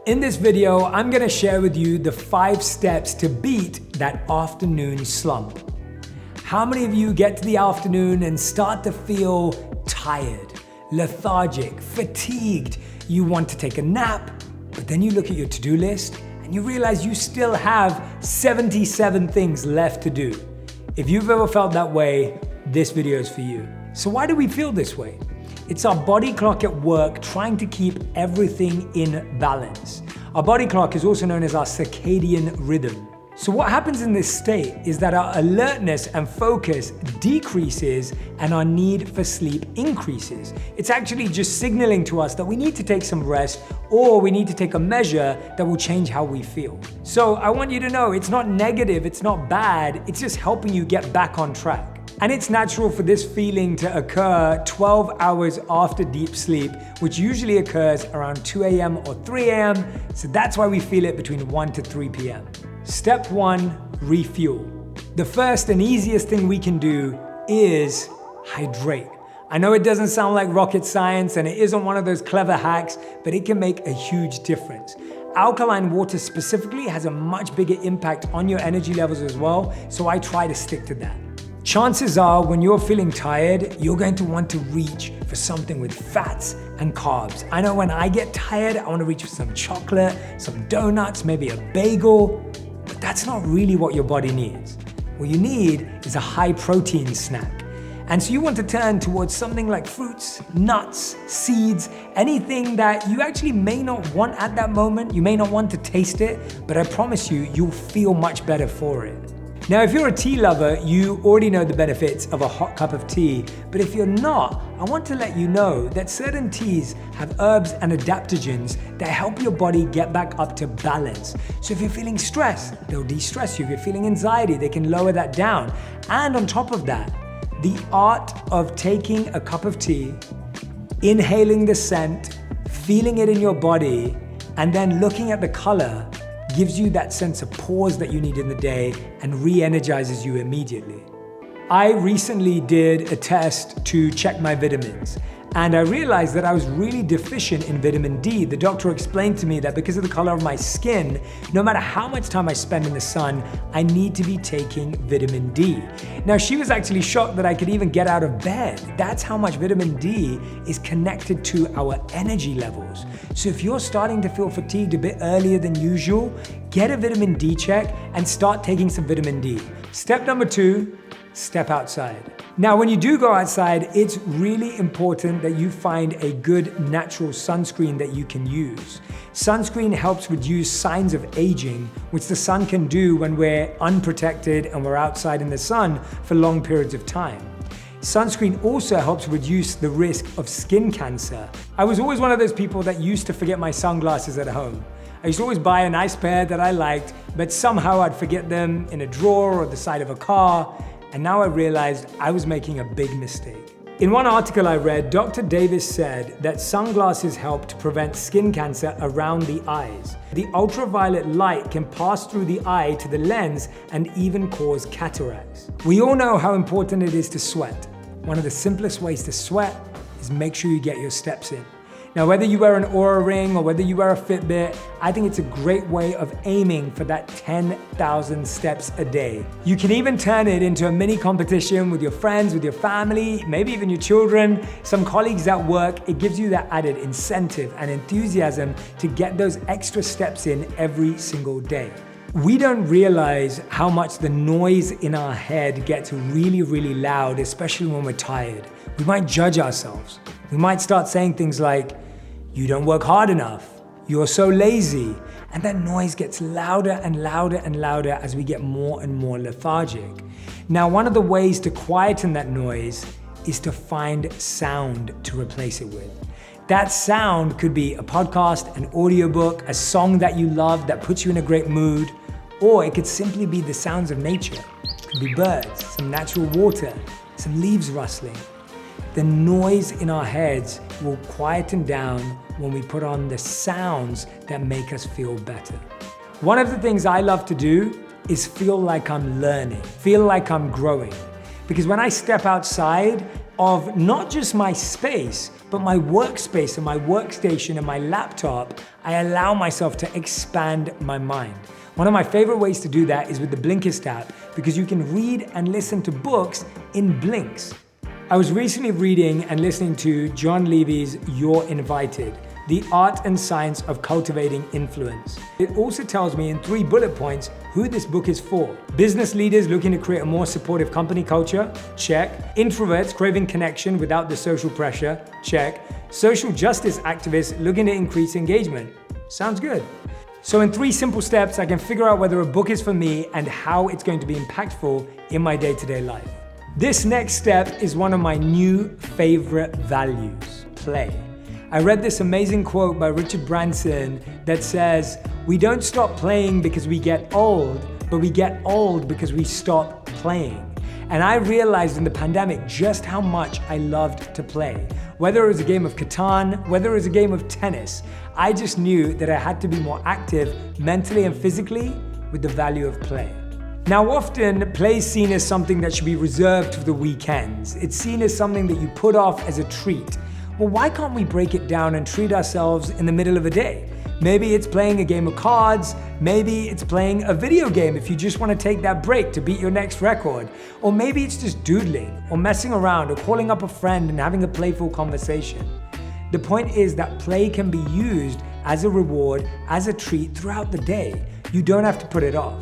In this video, I'm gonna share with you the 5 steps to beat that afternoon slump. How many of you get to the afternoon and start to feel tired, lethargic, fatigued? You want to take a nap, but then you look at your to-do list and you realize you still have 77 things left to do. If you've ever felt that way, this video is for you. So why do we feel this way? It's our body clock at work trying to keep everything in balance. Our body clock is also known as our circadian rhythm. So what happens in this state is that our alertness and focus decreases and our need for sleep increases. It's actually just signaling to us that we need to take some rest or we need to take a measure that will change how we feel. So I want you to know it's not negative, it's not bad, it's just helping you get back on track. And it's natural for this feeling to occur 12 hours after deep sleep, which usually occurs around 2 a.m. or 3 a.m. So that's why we feel it between 1 to 3 p.m. Step 1, refuel. The first and easiest thing we can do is hydrate. I know it doesn't sound like rocket science and it isn't one of those clever hacks, but it can make a huge difference. Alkaline water specifically has a much bigger impact on your energy levels as well, so I try to stick to that. Chances are when you're feeling tired, you're going to want to reach for something with fats and carbs. I know when I get tired, I want to reach for some chocolate, some donuts, maybe a bagel, but that's not really what your body needs. What you need is a high protein snack. And so you want to turn towards something like fruits, nuts, seeds, anything that you actually may not want at that moment. You may not want to taste it, but I promise you, you'll feel much better for it. Now, if you're a tea lover, you already know the benefits of a hot cup of tea, but if you're not, I want to let you know that certain teas have herbs and adaptogens that help your body get back up to balance. So if you're feeling stressed, they'll de-stress you. If you're feeling anxiety, they can lower that down. And on top of that, the art of taking a cup of tea, inhaling the scent, feeling it in your body, and then looking at the color gives you that sense of pause that you need in the day and re-energizes you immediately. I recently did a test to check my vitamins and I realized that I was really deficient in vitamin D. The doctor explained to me that because of the color of my skin, no matter how much time I spend in the sun, I need to be taking vitamin D. Now, she was actually shocked that I could even get out of bed. That's how much vitamin D is connected to our energy levels. So if you're starting to feel fatigued a bit earlier than usual, get a vitamin D check and start taking some vitamin D. Step number 2, step outside. Now, when you do go outside, it's really important that you find a good natural sunscreen that you can use. Sunscreen helps reduce signs of aging, which the sun can do when we're unprotected and we're outside in the sun for long periods of time. Sunscreen also helps reduce the risk of skin cancer. I was always one of those people that used to forget my sunglasses at home. I used to always buy a nice pair that I liked, but somehow I'd forget them in a drawer or the side of a car. And now I realized I was making a big mistake. In one article I read, Dr. Davis said that sunglasses help to prevent skin cancer around the eyes. The ultraviolet light can pass through the eye to the lens and even cause cataracts. We all know how important it is to sweat. One of the simplest ways to sweat is make sure you get your steps in. Now, whether you wear an Oura ring or whether you wear a Fitbit, I think it's a great way of aiming for that 10,000 steps a day. You can even turn it into a mini competition with your friends, with your family, maybe even your children, some colleagues at work. It gives you that added incentive and enthusiasm to get those extra steps in every single day. We don't realize how much the noise in our head gets really, really loud, especially when we're tired. We might judge ourselves. We might start saying things like, "You don't work hard enough, you're so lazy." And that noise gets louder and louder and louder as we get more and more lethargic. Now, one of the ways to quieten that noise is to find sound to replace it with. That sound could be a podcast, an audiobook, a song that you love that puts you in a great mood, or it could simply be the sounds of nature. It could be birds, some natural water, some leaves rustling. The noise in our heads will quieten down when we put on the sounds that make us feel better. One of the things I love to do is feel like I'm learning, feel like I'm growing. Because when I step outside of not just my space, but my workspace and my workstation and my laptop, I allow myself to expand my mind. One of my favorite ways to do that is with the Blinkist app, because you can read and listen to books in blinks. I was recently reading and listening to John Levy's You're Invited, The Art and Science of Cultivating Influence. It also tells me in 3 bullet points who this book is for. Business leaders looking to create a more supportive company culture, check. Introverts craving connection without the social pressure, check. Social justice activists looking to increase engagement. Sounds good. So in 3 simple steps, I can figure out whether a book is for me and how it's going to be impactful in my day-to-day life. This next step is one of my new favorite values, play. I read this amazing quote by Richard Branson that says, "We don't stop playing because we get old, but we get old because we stop playing." And I realized in the pandemic just how much I loved to play. Whether it was a game of Catan, whether it was a game of tennis, I just knew that I had to be more active mentally and physically with the value of play. Now, often play is seen as something that should be reserved for the weekends. It's seen as something that you put off as a treat. Well, why can't we break it down and treat ourselves in the middle of a day? Maybe it's playing a game of cards, maybe it's playing a video game if you just want to take that break to beat your next record, or maybe it's just doodling, or messing around, or calling up a friend and having a playful conversation. The point is that play can be used as a reward, as a treat throughout the day. You don't have to put it off.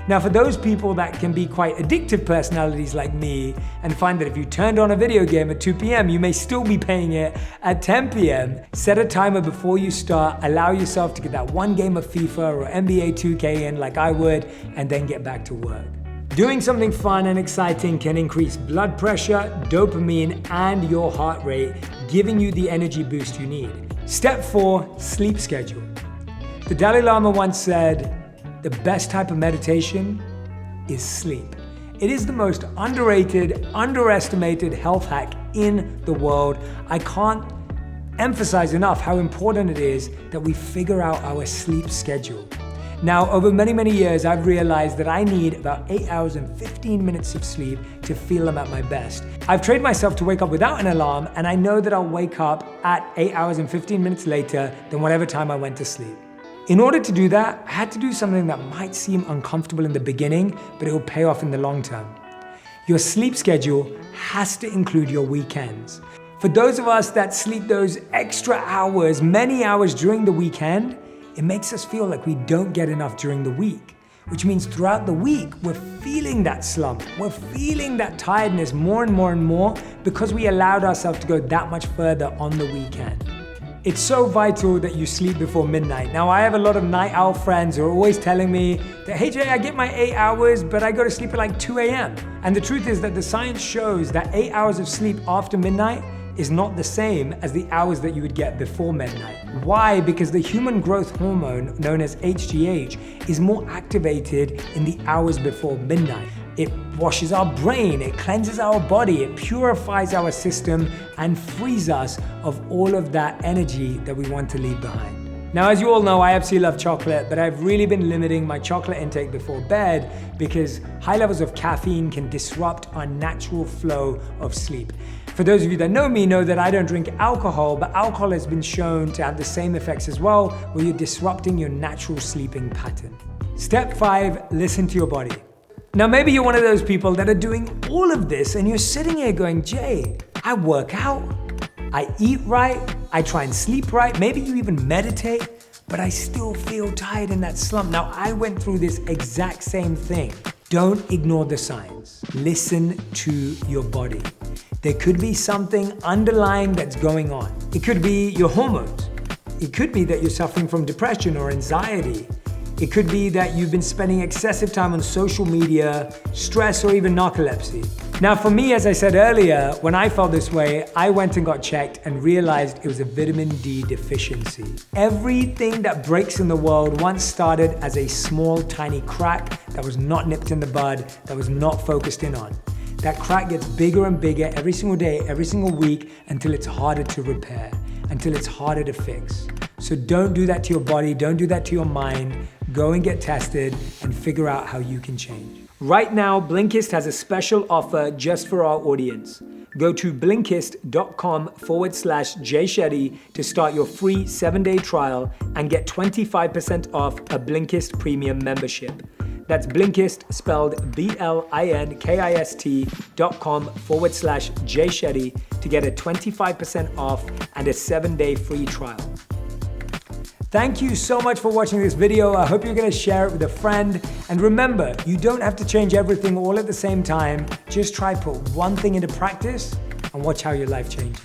Now, for those people that can be quite addictive personalities like me and find that if you turned on a video game at 2 p.m., you may still be playing it at 10 p.m., set a timer before you start, allow yourself to get that one game of FIFA or NBA 2K in like I would, and then get back to work. Doing something fun and exciting can increase blood pressure, dopamine, and your heart rate, giving you the energy boost you need. Step 4, sleep schedule. The Dalai Lama once said, "The best type of meditation is sleep." It is the most underrated, underestimated health hack in the world. I can't emphasize enough how important it is that we figure out our sleep schedule. Now, over many, many years, I've realized that I need about 8 hours and 15 minutes of sleep to feel I'm at my best. I've trained myself to wake up without an alarm, and I know that I'll wake up at 8 hours and 15 minutes later than whatever time I went to sleep. In order to do that, I had to do something that might seem uncomfortable in the beginning, but it will pay off in the long term. Your sleep schedule has to include your weekends. For those of us that sleep those extra hours, many hours during the weekend, it makes us feel like we don't get enough during the week, which means throughout the week, we're feeling that slump. We're feeling that tiredness more and more and more because we allowed ourselves to go that much further on the weekend. It's so vital that you sleep before midnight. Now, I have a lot of night owl friends who are always telling me that, "Hey Jay, I get my 8 hours, but I go to sleep at like 2 a.m. And the truth is that the science shows that 8 hours of sleep after midnight is not the same as the hours that you would get before midnight. Why? Because the human growth hormone, known as HGH, is more activated in the hours before midnight. It washes our brain, it cleanses our body, it purifies our system, and frees us of all of that energy that we want to leave behind. Now, as you all know, I absolutely love chocolate, but I've really been limiting my chocolate intake before bed because high levels of caffeine can disrupt our natural flow of sleep. For those of you that know me know that I don't drink alcohol, but alcohol has been shown to have the same effects as well, where you're disrupting your natural sleeping pattern. Step 5, listen to your body. Now, maybe you're one of those people that are doing all of this and you're sitting here going, "Jay, I work out, I eat right, I try and sleep right, maybe you even meditate, but I still feel tired in that slump." Now, I went through this exact same thing. Don't ignore the signs. Listen to your body. There could be something underlying that's going on. It could be your hormones. It could be that you're suffering from depression or anxiety. It could be that you've been spending excessive time on social media, stress, or even narcolepsy. Now, for me, as I said earlier, when I felt this way, I went and got checked and realized it was a vitamin D deficiency. Everything that breaks in the world once started as a small, tiny crack that was not nipped in the bud, that was not focused in on. That crack gets bigger and bigger every single day, every single week, until it's harder to repair, until it's harder to fix. So don't do that to your body, don't do that to your mind. Go and get tested and figure out how you can change. Right now, Blinkist has a special offer just for our audience. Go to Blinkist.com/JShetty to start your free 7-day trial and get 25% off a Blinkist premium membership. That's Blinkist, spelled BLINKIST.com/JShetty to get a 25% off and a 7-day free trial. Thank you so much for watching this video. I hope you're going to share it with a friend. And remember, you don't have to change everything all at the same time. Just try put one thing into practice and watch how your life changes.